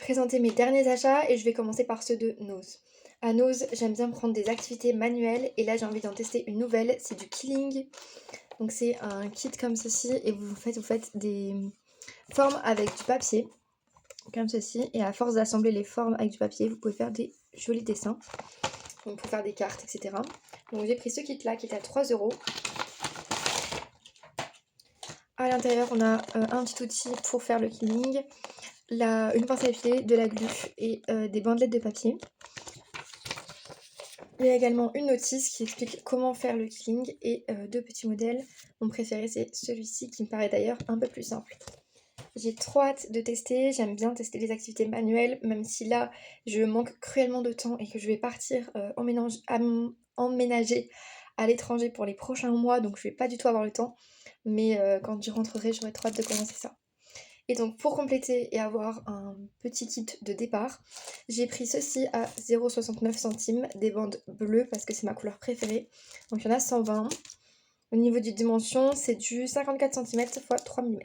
présenter mes derniers achats et je vais commencer par ceux de Nose. À Nose, j'aime bien prendre des activités manuelles et là j'ai envie d'en tester une nouvelle, c'est du Killing. Donc c'est un kit comme ceci et vous faites des formes avec du papier, comme ceci. Et à force d'assembler les formes avec du papier, vous pouvez faire des jolis dessins. Donc pour faire des cartes, etc. Donc j'ai pris ce kit là qui est à 3 €. À l'intérieur, on a un petit outil pour faire le Killing, une pince à épiler, de la glu et des bandelettes de papier. Il y a également une notice qui explique comment faire le Killing et deux petits modèles. Mon préféré c'est celui-ci qui me paraît d'ailleurs un peu plus simple. J'ai trop hâte de tester, j'aime bien tester les activités manuelles, même si là je manque cruellement de temps et que je vais partir emménager à l'étranger pour les prochains mois, donc je vais pas du tout avoir le temps. Mais quand je rentrerai, j'aurai trop hâte de commencer ça. Et donc pour compléter et avoir un petit kit de départ, j'ai pris ceci à 0,69 centimes, des bandes bleues parce que c'est ma couleur préférée. Donc il y en a 120. Au niveau des dimensions, c'est du 54 cm x 3 mm.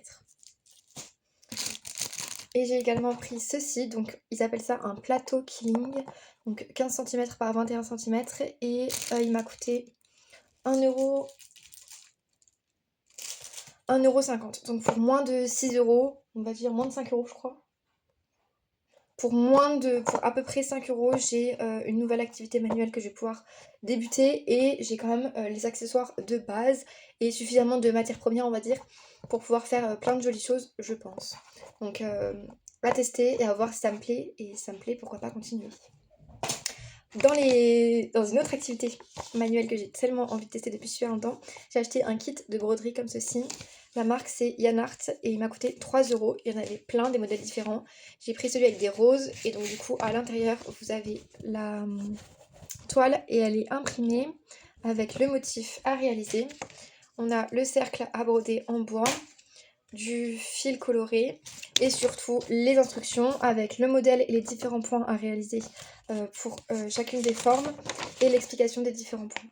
Et j'ai également pris ceci, donc ils appellent ça un plateau Killing, donc 15 cm par 21 cm et il m'a coûté 1 €, donc pour moins de 6 €, on va dire moins de 5 € je crois. Pour à peu près 5 €, j'ai une nouvelle activité manuelle que je vais pouvoir débuter et j'ai quand même les accessoires de base et suffisamment de matières premières on va dire pour pouvoir faire plein de jolies choses je pense. Donc à tester et à voir si ça me plaît et si ça me plaît pourquoi pas continuer. Dans une autre activité manuelle que j'ai tellement envie de tester depuis super longtemps, j'ai acheté un kit de broderie comme ceci. La marque c'est Yann Art et il m'a coûté 3 €. Il y en avait plein, des modèles différents. J'ai pris celui avec des roses et donc du coup à l'intérieur vous avez la toile et elle est imprimée avec le motif à réaliser. On a le cercle à broder en bois, du fil coloré et surtout les instructions avec le modèle et les différents points à réaliser pour chacune des formes et l'explication des différents points.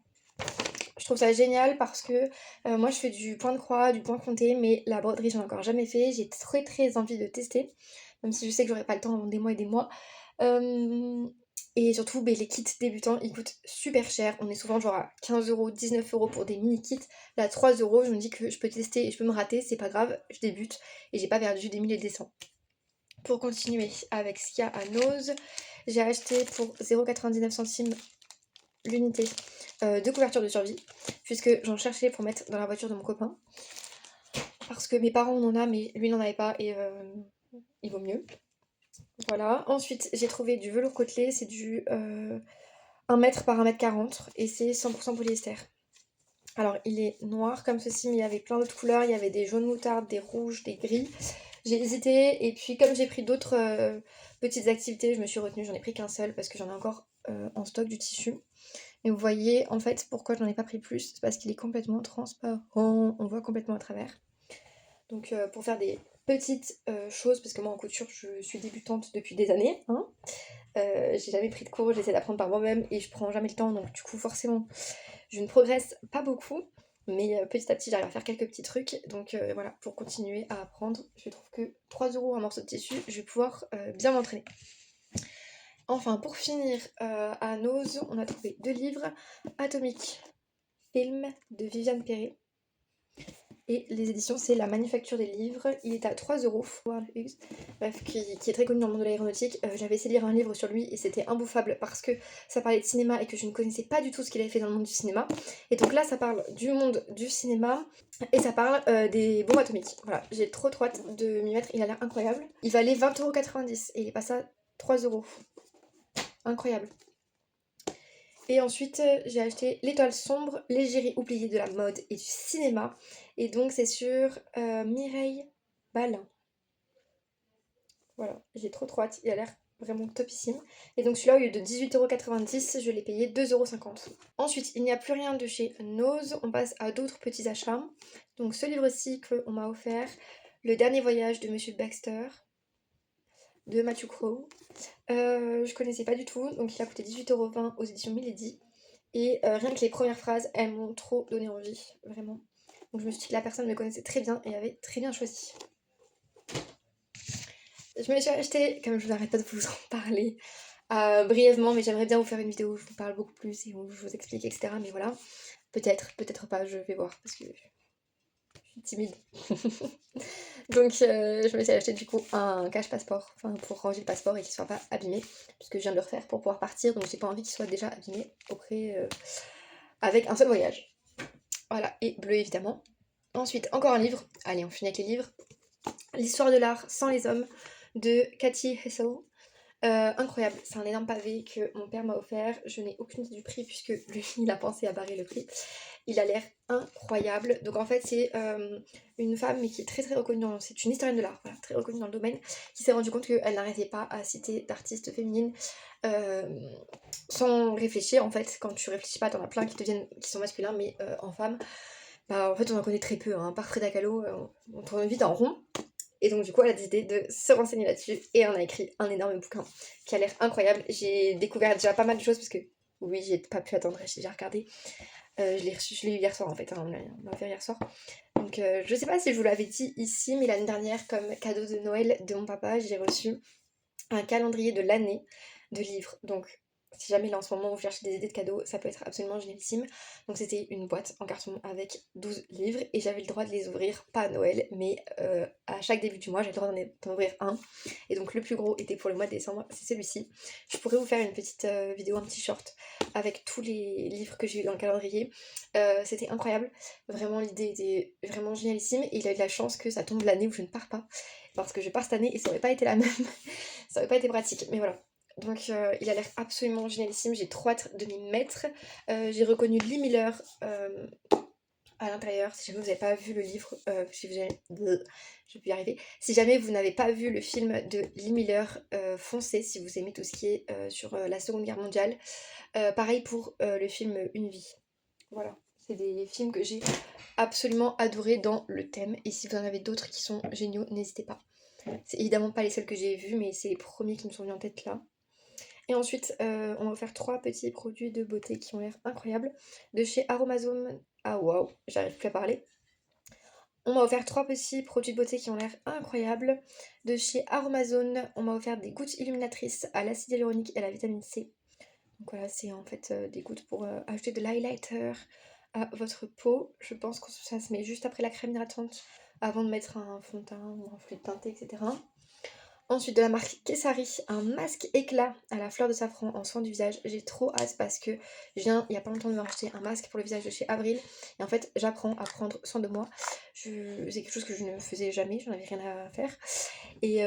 Je trouve ça génial parce que moi je fais du point de croix, du point compté, mais la broderie j'en ai encore jamais fait. J'ai très envie de tester, même si je sais que j'aurai pas le temps avant des mois et des mois. Et surtout les kits débutants ils coûtent super cher. On est souvent genre à 15 €, 19 € pour des mini kits. Là à 3 €, je me dis que je peux tester et je peux me rater, c'est pas grave, je débute et j'ai pas perdu des milliers de cents. Pour continuer avec ce qu'il y a à Nose, j'ai acheté pour 0,99 centimes l'unité de couverture de survie, puisque j'en cherchais pour mettre dans la voiture de mon copain. Parce que mes parents en ont un, mais lui n'en avait pas et il vaut mieux. Voilà. Ensuite, j'ai trouvé du velours côtelé, c'est du 1 mètre par 1,40 m et c'est 100% polyester. Alors, il est noir comme ceci, mais il y avait plein d'autres couleurs. Il y avait des jaunes moutardes, des rouges, des gris. J'ai hésité et puis comme j'ai pris d'autres petites activités, je me suis retenue. J'en ai pris qu'un seul parce que j'en ai encore en stock du tissu. Et vous voyez, en fait, pourquoi je n'en ai pas pris plus, c'est parce qu'il est complètement transparent. On voit complètement à travers. Donc pour faire des petites choses, parce que moi en couture, je suis débutante depuis des années. Hein. J'ai jamais pris de cours, j'essaie d'apprendre par moi-même et je prends jamais le temps. Donc du coup, forcément, je ne progresse pas beaucoup. Mais petit à petit, j'arrive à faire quelques petits trucs. Donc voilà, pour continuer à apprendre, je trouve que 3 € un morceau de tissu, je vais pouvoir bien m'entraîner. Enfin, pour finir, à Nose, on a trouvé 2 livres. Atomic Film de Viviane Perret. Et les éditions, c'est La Manufacture des Livres. Il est à 3 €. Bref, qui est très connu dans le monde de l'aéronautique. J'avais essayé de lire un livre sur lui et c'était imbouffable parce que ça parlait de cinéma et que je ne connaissais pas du tout ce qu'il avait fait dans le monde du cinéma. Et donc là, ça parle du monde du cinéma et ça parle des bombes atomiques. Voilà, j'ai trop hâte de m'y mettre. Il a l'air incroyable. Il valait 20,90 € et il est passé à 3 €. Incroyable. Et ensuite, j'ai acheté L'étoile sombre, l'égérie oubliée de la mode et du cinéma. Et donc, c'est sur Mireille Balin. Voilà, j'ai trop hâte. Il a l'air vraiment topissime. Et donc, celui-là, au lieu de 18,90 €, je l'ai payé 2,50 €. Ensuite, il n'y a plus rien de chez Nose. On passe à d'autres petits achats. Donc, ce livre-ci qu'on m'a offert, Le dernier voyage de Monsieur Baxter, de Matthew Crowe. Je connaissais pas du tout, donc il a coûté 18,20 € aux éditions Milady. Et rien que les premières phrases, elles m'ont trop donné envie, vraiment. Donc je me suis dit que la personne me connaissait très bien et avait très bien choisi. Je me suis acheté, comme je n'arrête pas de vous en parler, brièvement, mais j'aimerais bien vous faire une vidéo où je vous parle beaucoup plus et où je vous explique, etc. Mais voilà, peut-être, peut-être pas, je vais voir, parce que je suis timide. Donc je me suis acheté du coup un cache-passeport, enfin pour ranger le passeport et qu'il soit pas abîmé, puisque je viens de le refaire pour pouvoir partir, donc j'ai pas envie qu'il soit déjà abîmé auprès, avec un seul voyage. Voilà, et bleu évidemment. Ensuite, encore un livre. Allez, on finit avec les livres. L'histoire de l'art sans les hommes de Cathy Hessel. Incroyable, c'est un énorme pavé que mon père m'a offert. Je n'ai aucune idée du prix puisque lui il a pensé à barrer le prix. Il a l'air incroyable. Donc en fait c'est une femme mais qui est très très reconnue c'est une historienne de l'art, voilà, très reconnue dans le domaine, qui s'est rendue compte qu'elle n'arrêtait pas à citer d'artistes féminines euh, sans réfléchir. En fait quand tu réfléchis pas t'en as plein qui sont masculins mais en femme, bah en fait on en connaît très peu, hein. Par Frida Kahlo, on tourne vite en rond. Et donc du coup elle a décidé de se renseigner là-dessus et on a écrit un énorme bouquin qui a l'air incroyable. J'ai découvert déjà pas mal de choses parce que oui j'ai pas pu attendre, j'ai déjà regardé. Je l'ai eu hier soir en fait, hein, on l'a fait hier soir. Donc je sais pas si je vous l'avais dit ici, mais l'année dernière comme cadeau de Noël de mon papa j'ai reçu un calendrier de l'année de livres. Donc si jamais là en ce moment vous cherchez des idées de cadeaux, ça peut être absolument génialissime. Donc c'était une boîte en carton avec 12 livres et j'avais le droit de les ouvrir, pas à Noël, mais à chaque début du mois, j'avais le droit d'en ouvrir un. Et donc le plus gros était pour le mois de décembre, c'est celui-ci. Je pourrais vous faire une petite vidéo, un petit short avec tous les livres que j'ai eu dans le calendrier. C'était incroyable, vraiment l'idée était vraiment génialissime et il a eu de la chance que ça tombe l'année où je ne pars pas. Parce que je pars cette année et ça aurait pas été la même. Ça aurait pas été pratique, mais voilà. Donc il a l'air absolument génialissime, j'ai trop hâte de m'y mettre. J'ai reconnu Lee Miller à l'intérieur. Si jamais vous n'avez pas vu le livre, si vous avez... je vais y arriver. Si jamais vous n'avez pas vu le film de Lee Miller, foncez si vous aimez tout ce qui est sur la Seconde Guerre mondiale. Pareil pour le film Une vie. Voilà, c'est des films que j'ai absolument adorés dans le thème. Et si vous en avez d'autres qui sont géniaux, n'hésitez pas. C'est évidemment pas les seuls que j'ai vus, mais c'est les premiers qui me sont venus en tête là. Et ensuite, on va faire 3 petits produits de beauté qui ont l'air incroyables. De chez Aromazone. Ah waouh, j'arrive plus à parler. On m'a offert 3 petits produits de beauté qui ont l'air incroyables. De chez Aromazone, on m'a offert des gouttes illuminatrices à l'acide hyaluronique et à la vitamine C. Donc voilà, c'est en fait des gouttes pour ajouter de l'highlighter à votre peau. Je pense que ça se met juste après la crème hydratante avant de mettre un fond de teint ou un fluide teinté, etc. Ensuite de la marque Kessari, un masque éclat à la fleur de safran en soin du visage. J'ai trop hâte parce que je viens il y a pas longtemps de me racheter un masque pour le visage de chez Avril. Et en fait j'apprends à prendre soin de moi. C'est quelque chose que je ne faisais jamais, j'en avais rien à faire. Et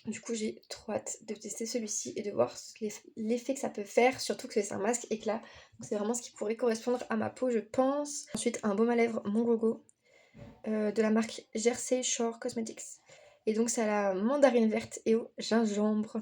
du coup j'ai trop hâte de tester celui-ci et de voir l'effet que ça peut faire. Surtout que c'est un masque éclat. Donc c'est vraiment ce qui pourrait correspondre à ma peau je pense. Ensuite un baume à lèvres Mongogo de la marque Jersey Shore Cosmetics. Et donc c'est à la mandarine verte et au gingembre.